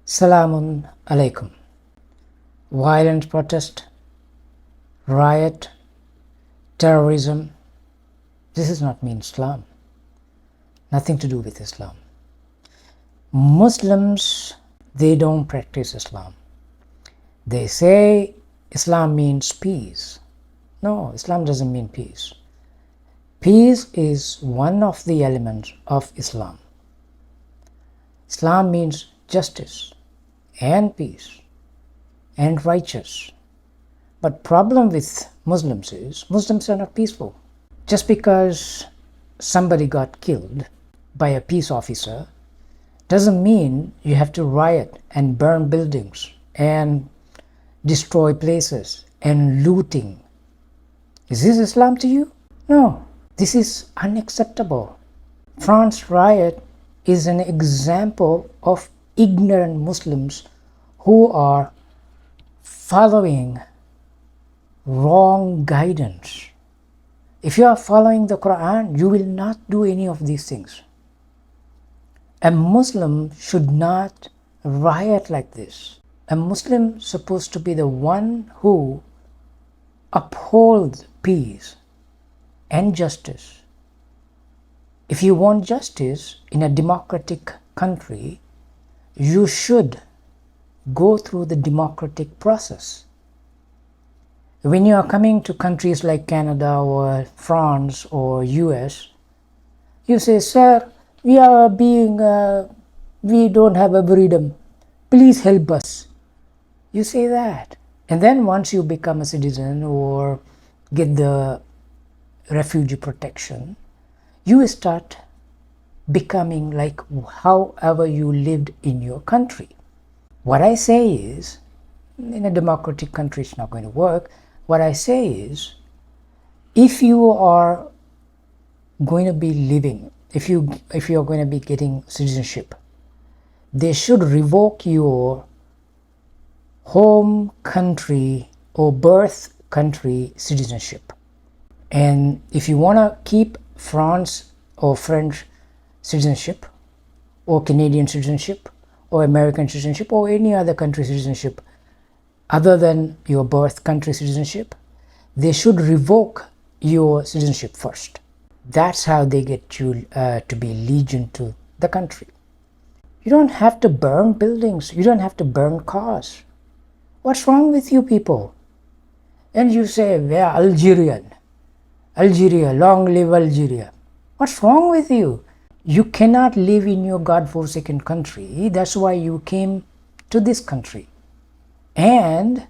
Salamun alaikum. Violent protest, riot, terrorism. This does not mean Islam. Nothing to do with Islam. Muslims, they don't practice Islam. They say Islam means peace. No, Islam doesn't mean peace. Peace is one of the elements of Islam. Islam means justice and peace and righteous. But problem with Muslims is Muslims are not peaceful. Just because somebody got killed by a peace officer doesn't mean you have to riot and burn buildings and destroy places and looting. Is this Islam to you? No, this is unacceptable. France riot is an example of ignorant Muslims who are following wrong guidance. If you are following the Quran, you will not do any of these things. A Muslim should not riot like this. A Muslim is supposed to be the one who upholds peace and justice. If you want justice in a democratic country, you should go through the democratic process. When you are coming to countries like Canada or France or US, you say, "Sir, we don't have a freedom. Please help us." You say that. And then once you become a citizen or get the refugee protection, you start becoming like however you lived in your country. What I say is, in a democratic country it's not going to work. What I say is, if you are going to be living, if you are going to be getting citizenship, they should revoke your home country or birth country citizenship. And if you want to keep France or French citizenship or Canadian citizenship or American citizenship or any other country citizenship other than your birth country citizenship, they should revoke your citizenship first. That's how they get you to be allegiant to the country. You don't have to burn buildings. You don't have to burn cars. What's wrong with you people? And you say, "We're Algerian. Algeria, long live Algeria." What's wrong with you? You cannot live in your God-forsaken country. That's why you came to this country. And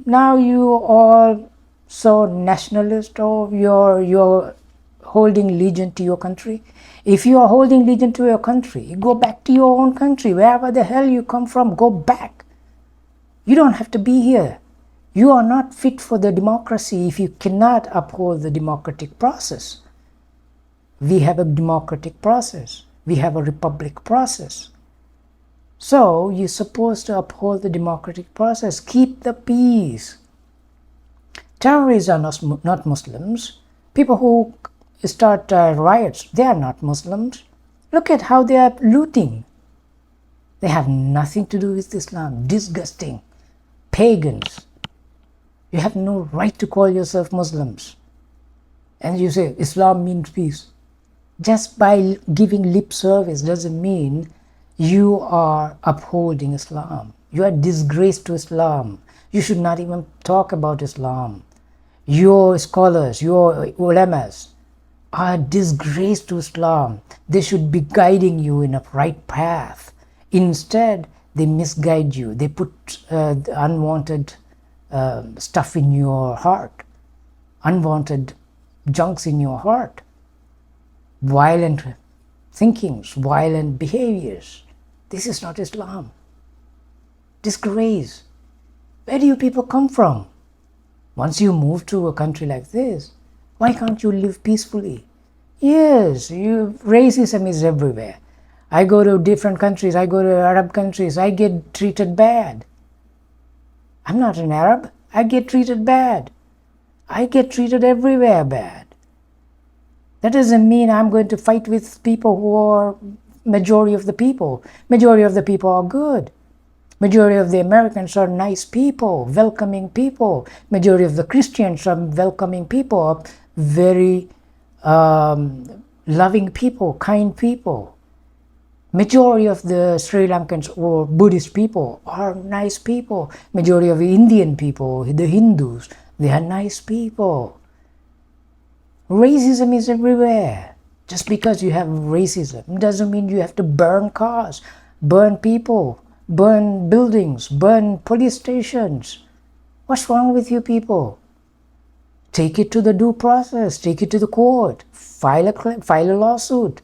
now you are so nationalist, or you're holding allegiance to your country. If you are holding allegiance to your country, go back to your own country. Wherever the hell you come from, go back. You don't have to be here. You are not fit for the democracy if you cannot uphold the democratic process. We have a democratic process. We have a republic process. So you're supposed to uphold the democratic process. Keep the peace. Terrorists are not Muslims. People who start riots, they are not Muslims. Look at how they are looting. They have nothing to do with Islam. Disgusting. Pagans. You have no right to call yourself Muslims. And you say Islam means peace. Just by giving lip service doesn't mean you are upholding Islam. You are disgrace to Islam. You should not even talk about Islam. Your scholars, your ulamas are a disgrace to Islam. They should be guiding you in a right path. Instead, they misguide you. They put unwanted stuff in your heart, unwanted junks in your heart, violent thinkings, violent behaviors. This is not Islam. Disgrace. Where do you people come from? Once you move to a country like this, why can't you live peacefully? Yes, racism is everywhere. I go to different countries, I go to Arab countries, I get treated bad. I'm not an Arab. I get treated bad. I get treated everywhere bad. That doesn't mean I'm going to fight with people who are majority of the people. Majority of the people are good. Majority of the Americans are nice people, welcoming people. Majority of the Christians are welcoming people, very loving people, kind people. Majority of the Sri Lankans or Buddhist people are nice people. Majority of the Indian people, the Hindus, they are nice people. Racism is everywhere. Just because you have racism doesn't mean you have to burn cars, burn people, burn buildings, burn police stations. What's wrong with you people? Take it to the due process, take it to the court, file a lawsuit,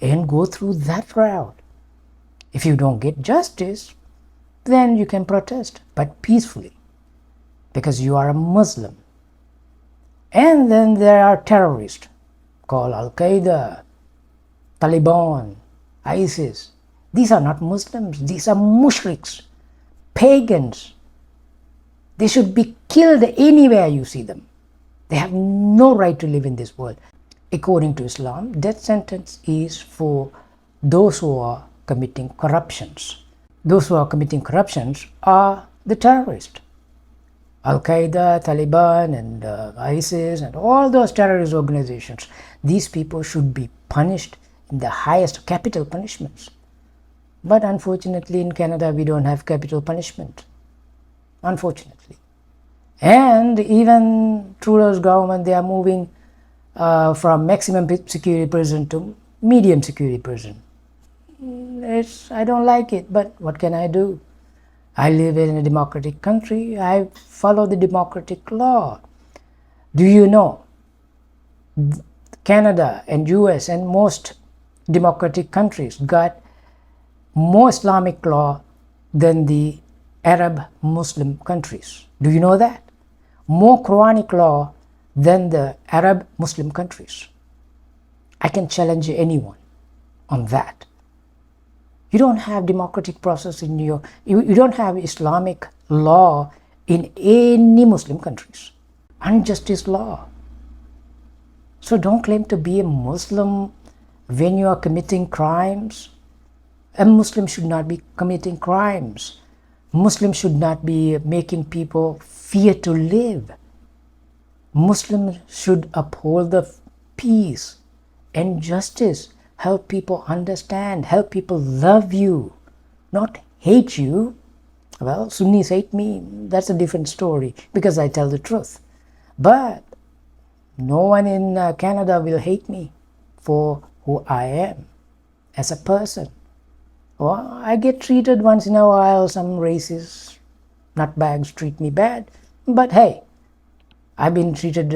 and go through that route. If you don't get justice, then you can protest, but peacefully, because you are a Muslim. And then there are terrorists called Al-Qaeda, Taliban, ISIS. These are not Muslims, these are mushriks, pagans. They should be killed anywhere you see them. They have no right to live in this world. According to Islam, death sentence is for those who are committing corruptions. Those who are committing corruptions are the terrorists. Al-Qaeda, Taliban, and ISIS, and all those terrorist organizations. These people should be punished in the highest capital punishments. But unfortunately in Canada we don't have capital punishment. Unfortunately. And even Trudeau's government, they are moving from maximum security prison to medium security prison. I don't like it, but what can I do? I live in a democratic country. I follow the democratic law. Do you know Canada and US and most democratic countries got more Islamic law than the Arab Muslim countries? Do you know that? More Quranic law than the Arab Muslim countries. I can challenge anyone on that. You don't have democratic process in you don't have Islamic law in any Muslim countries. Unjustice law. So don't claim to be a Muslim when you are committing crimes. A Muslim should not be committing crimes. Muslims should not be making people fear to live. Muslims should uphold the peace and justice. Help people understand, help people love you, not hate you. Well, Sunnis hate me, that's a different story because I tell the truth. But no one in Canada will hate me for who I am as a person. Well, I get treated once in a while, some racist nutbags treat me bad, but hey, I've been treated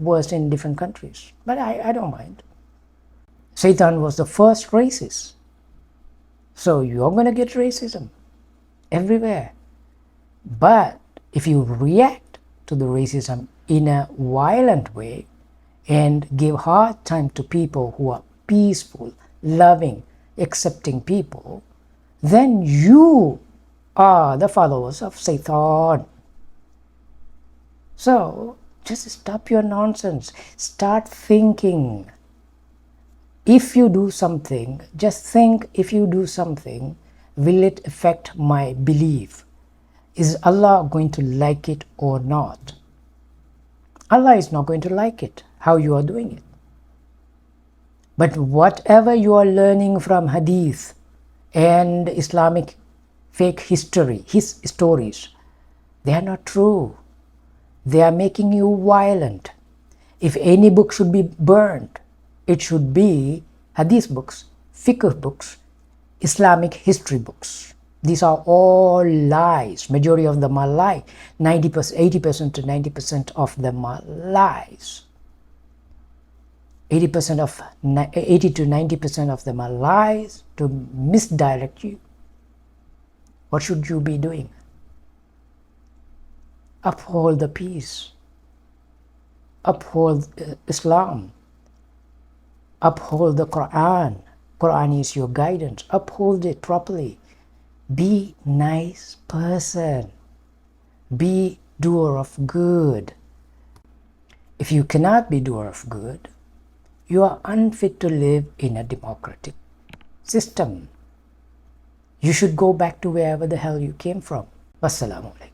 worse in different countries, but I don't mind. Satan was the first racist. So you're going to get racism everywhere. But if you react to the racism in a violent way and give hard time to people who are peaceful, loving, accepting people, then you are the followers of Satan. So just stop your nonsense. Start thinking. If you do something, just think, if you do something, will it affect my belief? Is Allah going to like it or not? Allah is not going to like it, how you are doing it. But whatever you are learning from hadith and Islamic fake history, his stories, they are not true. They are making you violent. If any book should be burned, it should be hadith books, fiqh books, Islamic history books. These are all lies. Majority of them are lies. 80% to 90% of them are lies. 80 to 90% of them are lies to misdirect you. What should you be doing? Uphold the peace. Uphold Islam. Uphold the Quran. Quran is your guidance. Uphold it properly. Be nice person. Be doer of good. If you cannot be doer of good, you are unfit to live in a democratic system. You should go back to wherever the hell you came from. Wassalamu alaikum.